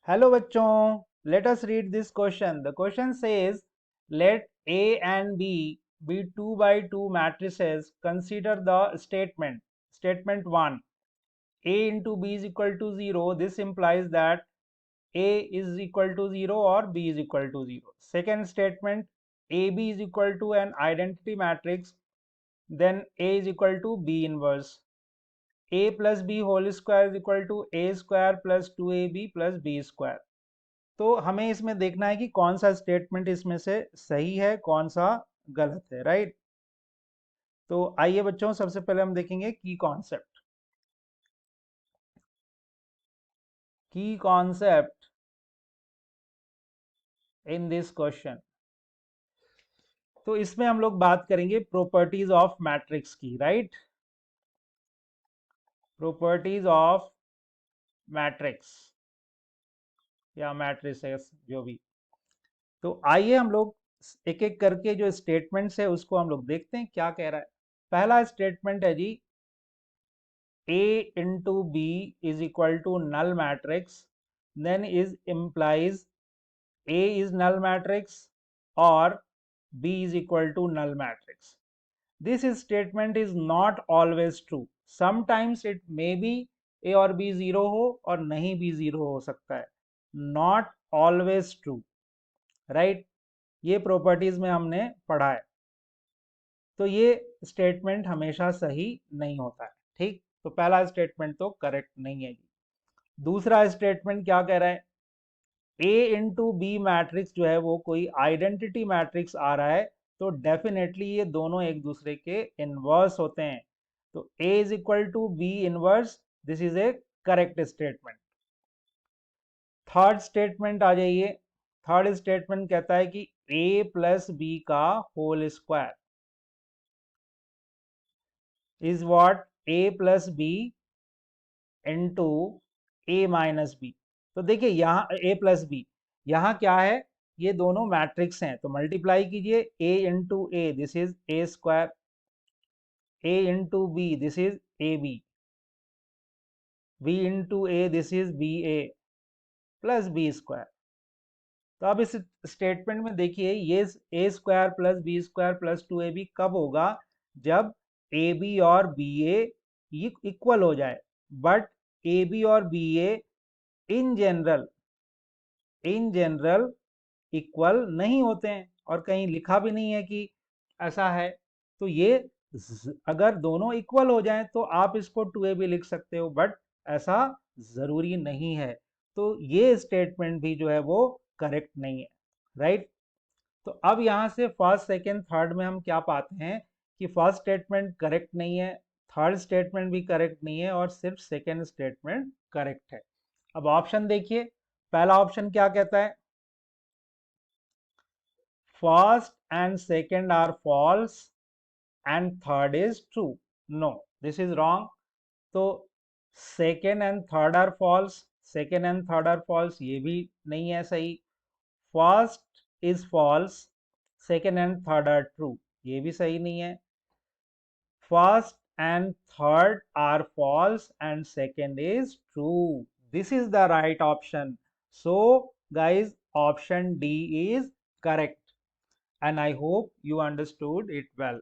Hello bachchon, let us read this question. The question says, let A and B be 2 by 2 matrices. Consider the statement. Statement 1. A into B is equal to 0. This implies that A is equal to 0 or B is equal to 0. Second statement, AB is equal to an identity matrix. Then A is equal to B inverse. A plus B whole square is equal to A square plus 2AB plus B square. तो हमें इसमें देखना है कि कौन सा statement इसमें से सही है, कौन सा गलत है, राइट। तो आइए बच्चों, सबसे पहले हम देखेंगे की कॉन्सेप्ट इन दिस क्वेश्चन। तो इसमें हम लोग बात करेंगे प्रॉपर्टीज ऑफ मैट्रिक्स की, राइट। प्रॉपर्टीज ऑफ मैट्रिक्स या मैट्रिसेस, जो भी। तो आइए हम लोग एक एक करके जो स्टेटमेंट्स है उसको हम लोग देखते हैं क्या कह रहा है। पहला स्टेटमेंट है जी, A into B is equal to null matrix, then is implies A is null matrix or B is equal to null matrix. This statement is not always true. Sometimes it may be A और B 0 हो और नहीं भी 0 हो सकता है. Not always true, right? ये properties में हमने पढ़ा है। तो ये स्टेटमेंट हमेशा सही नहीं होता है, ठीक। तो पहला स्टेटमेंट तो करेक्ट नहीं है जी। दूसरा स्टेटमेंट क्या कह रहा है, A इंटू बी मैट्रिक्स जो है वो कोई आइडेंटिटी मैट्रिक्स आ रहा है, तो डेफिनेटली ये दोनों एक दूसरे के इनवर्स होते हैं। तो A is equal to b inverse, this is a correct statement. Third statement आ जाइए। थर्ड स्टेटमेंट कहता है कि A प्लस बी का whole square is what A plus b into a minus b. तो देखिए यहाँ A प्लस बी, यहाँ क्या है, ये दोनों मैट्रिक्स हैं, तो मल्टीप्लाई कीजिए। A into a, this is a square, A into b, this is a b, B into a, this is b a plus b square. तो अब इस स्टेटमेंट में देखिए, ये a square plus b square plus 2ab कब होगा, जब a b और बी ए इक्वल हो जाए। बट ए बी और b a in general equal नहीं होते हैं, और कहीं लिखा भी नहीं है कि ऐसा है। तो ये अगर दोनों इक्वल हो जाएं तो आप इसको 2ab लिख सकते हो, बट ऐसा जरूरी नहीं है। तो ये स्टेटमेंट भी जो है वो करेक्ट नहीं है, राइट। तो अब यहां से फर्स्ट सेकंड थर्ड में हम क्या पाते हैं कि फर्स्ट स्टेटमेंट करेक्ट नहीं है, थर्ड स्टेटमेंट भी करेक्ट नहीं है, और सिर्फ सेकंड स्टेटमेंट करेक्ट है। अब ऑप्शन देखिए, पहला ऑप्शन क्या कहता है, first and second are false and third is true. No, this is wrong. तो second and third are false, second and third are false, ये भी नहीं है सही। First is false, second and third are true, ये भी सही नहीं है। First and third are false and second is true, this is the right option. So guys, option D is correct, and I hope you understood it well.